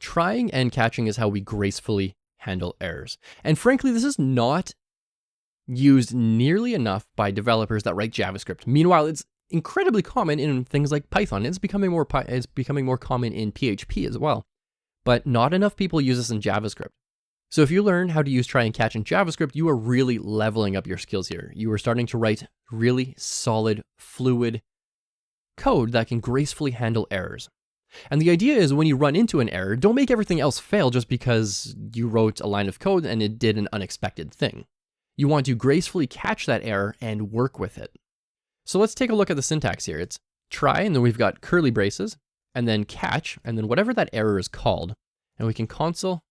Trying and catching is how we gracefully handle errors. And frankly, this is not used nearly enough by developers that write JavaScript. Meanwhile, it's incredibly common in things like Python. It's becoming more common in PHP as well. But not enough people use this in JavaScript. So if you learn how to use try and catch in JavaScript, you are really leveling up your skills here. You are starting to write really solid, fluid code that can gracefully handle errors. And the idea is when you run into an error, don't make everything else fail just because you wrote a line of code and it did an unexpected thing. You want to gracefully catch that error and work with it. So let's take a look at the syntax here. It's try, and then we've got curly braces, and then catch, and then whatever that error is called, and we can console.warn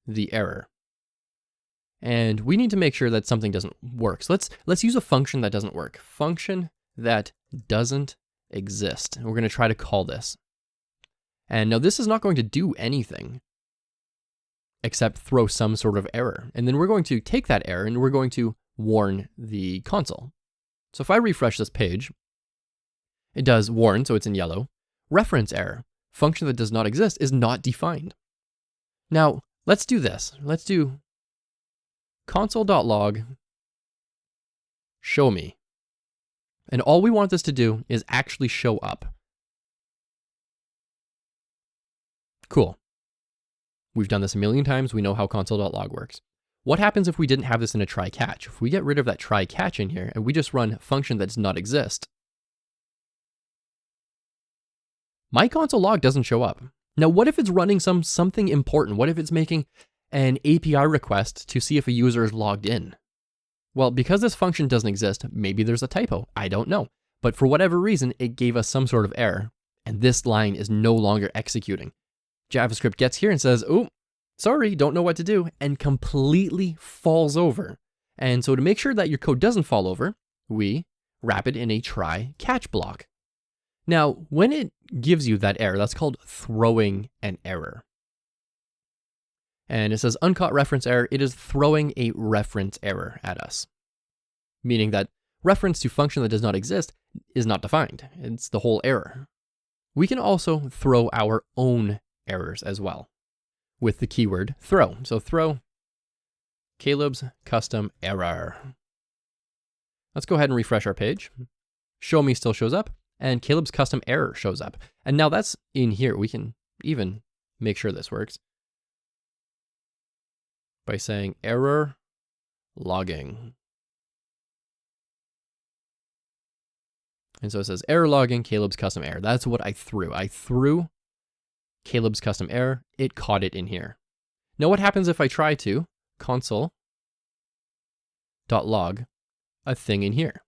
the error. And we need to make sure that something doesn't work. So let's use a function that doesn't work. Function that doesn't exist. And we're going to try to call this. And now this is not going to do anything except throw some sort of error. And then we're going to take that error and we're going to warn the console. So if I refresh this page, it does warn, so it's in yellow. Reference error. Function that does not exist is not defined. Now, let's do this. Let's do console.log show me. And all we want this to do is actually show up. Cool. We've done this a million times. We know how console.log works. What happens if we didn't have this in a try catch? If we get rid of that try catch in here and we just run function that does not exist, my console log doesn't show up. Now, what if it's running something important? What if it's making an API request to see if a user is logged in? Well, because this function doesn't exist, maybe there's a typo. I don't know. But for whatever reason, it gave us some sort of error, and this line is no longer executing. JavaScript gets here and says, oh, sorry, don't know what to do, and completely falls over. And so to make sure that your code doesn't fall over, we wrap it in a try catch block. Now, when it gives you that error, that's called throwing an error. And it says uncaught reference error. It is throwing a reference error at us, meaning that reference to function that does not exist is not defined. It's the whole error. We can also throw our own errors as well with the keyword throw. So throw Caleb's custom error. Let's go ahead and refresh our page. Show me still shows up, and Caleb's custom error shows up. And now that's in here. We can even make sure this works by saying error logging. And so it says error logging, Caleb's custom error. That's what I threw. I threw Caleb's custom error. It caught it in here. Now what happens if I try to console.log a thing in here?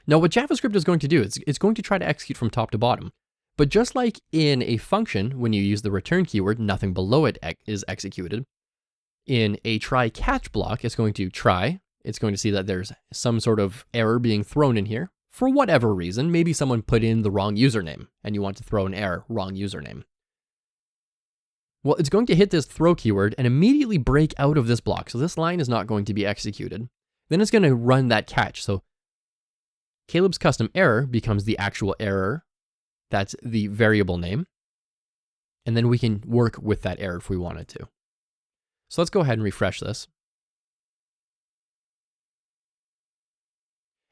Now what JavaScript is going to do, it's going to try to execute from top to bottom. But just like in a function, when you use the return keyword, nothing below it is executed. In a try catch block, it's going to try. It's going to see that there's some sort of error being thrown in here for whatever reason. Maybe someone put in the wrong username and you want to throw an error, wrong username. Well, it's going to hit this throw keyword and immediately break out of this block. So this line is not going to be executed. Then it's going to run that catch. So Caleb's custom error becomes the actual error. That's the variable name. And then we can work with that error if we wanted to. So let's go ahead and refresh this.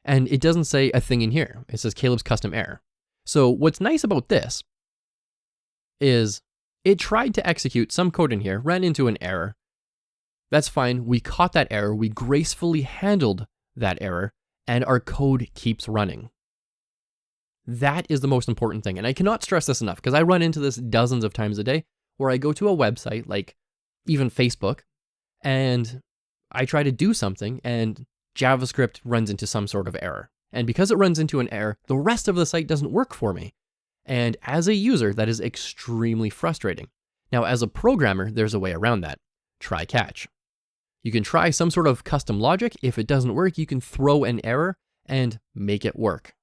And it doesn't say a thing in here. It says Caleb's custom error. So what's nice about this is it tried to execute some code in here, ran into an error. That's fine. We caught that error. We gracefully handled that error, and our code keeps running. That is the most important thing. And I cannot stress this enough because I run into this dozens of times a day where I go to a website like even Facebook, and I try to do something and JavaScript runs into some sort of error. And because it runs into an error, the rest of the site doesn't work for me. And as a user, that is extremely frustrating. Now, as a programmer, there's a way around that. Try catch. You can try some sort of custom logic. If it doesn't work, you can throw an error and make it work.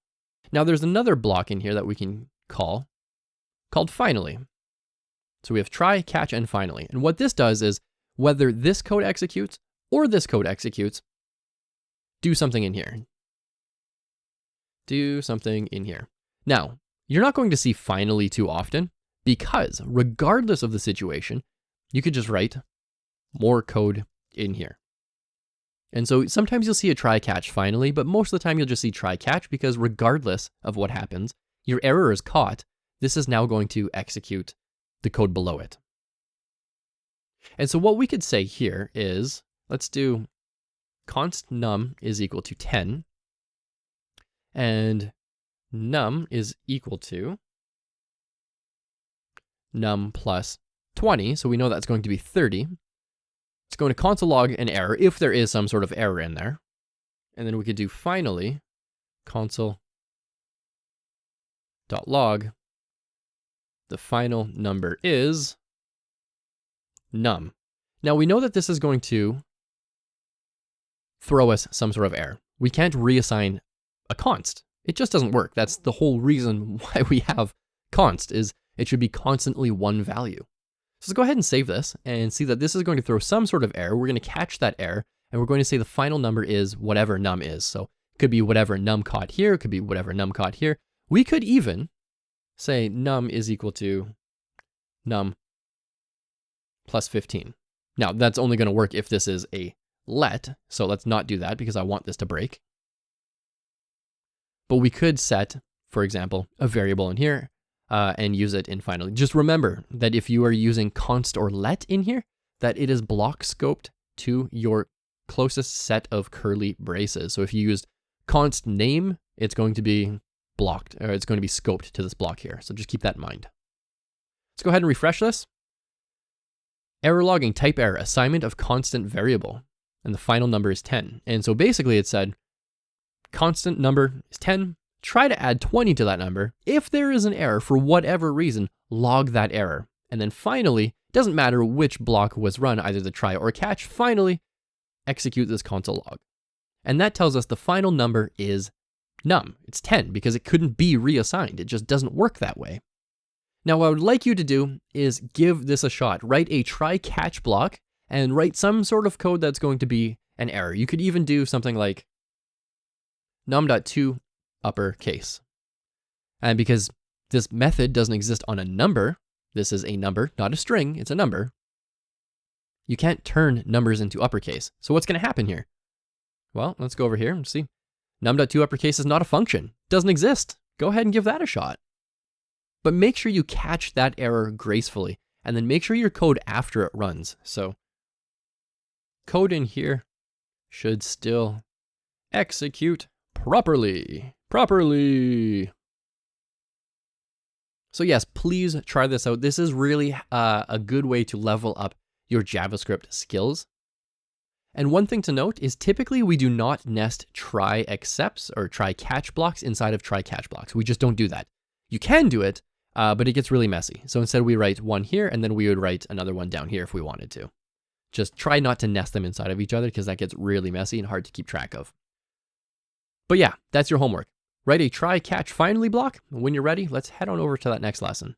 Now, there's another block in here that we can called finally. So we have try, catch, and finally. And what this does is whether this code executes or this code executes, do something in here. Do something in here. Now, you're not going to see finally too often, because regardless of the situation, you could just write more code in here. And so sometimes you'll see a try catch finally, but most of the time you'll just see try catch because regardless of what happens, your error is caught. This is now going to execute the code below it. And so what we could say here is, let's do const num is equal to 10, and num is equal to num plus 20. So we know that's going to be 30. It's going to console log an error if there is some sort of error in there. And then we could do finally console.log. The final number is num. Now we know that this is going to throw us some sort of error. We can't reassign a const. It just doesn't work. That's the whole reason why we have const, is it should be constantly one value. So let's go ahead and save this and see that this is going to throw some sort of error. We're going to catch that error and we're going to say the final number is whatever num is. So it could be whatever num caught here, it could be whatever num caught here. We could even say num is equal to num plus 15. Now that's only going to work if this is a let, so let's not do that because I want this to break. But we could set, for example, a variable in here and use it in finally. Just remember that if you are using const or let in here, that it is block scoped to your closest set of curly braces. So if you used const name, it's going to be blocked, or it's going to be scoped to this block here. So just keep that in mind. Let's go ahead and refresh this. Error logging type error, assignment of constant variable, and the final number is 10. And so basically it said constant number is 10. Try to add 20 to that number. If there is an error for whatever reason, log that error. And then finally, doesn't matter which block was run, either the try or catch, finally execute this console log. And that tells us the final number is num. It's 10 because it couldn't be reassigned. It just doesn't work that way. Now, what I would like you to do is give this a shot. Write a try catch block and write some sort of code that's going to be an error. You could even do something like num.to uppercase. And because this method doesn't exist on a number, this is a number, not a string, it's a number, you can't turn numbers into uppercase. So what's going to happen here? Well, let's go over here and see. Num.to uppercase is not a function, doesn't exist. Go ahead and give that a shot. But make sure you catch that error gracefully, and then make sure your code after it runs. So code in here should still execute properly. So yes, please try this out. This is really a good way to level up your JavaScript skills. And one thing to note is typically we do not nest try excepts or try catch blocks inside of try catch blocks. We just don't do that. You can do it, but it gets really messy. So instead we write one here and then we would write another one down here if we wanted to. Just try not to nest them inside of each other because that gets really messy and hard to keep track of. But yeah, that's your homework. Write a try catch finally block. When you're ready, let's head on over to that next lesson.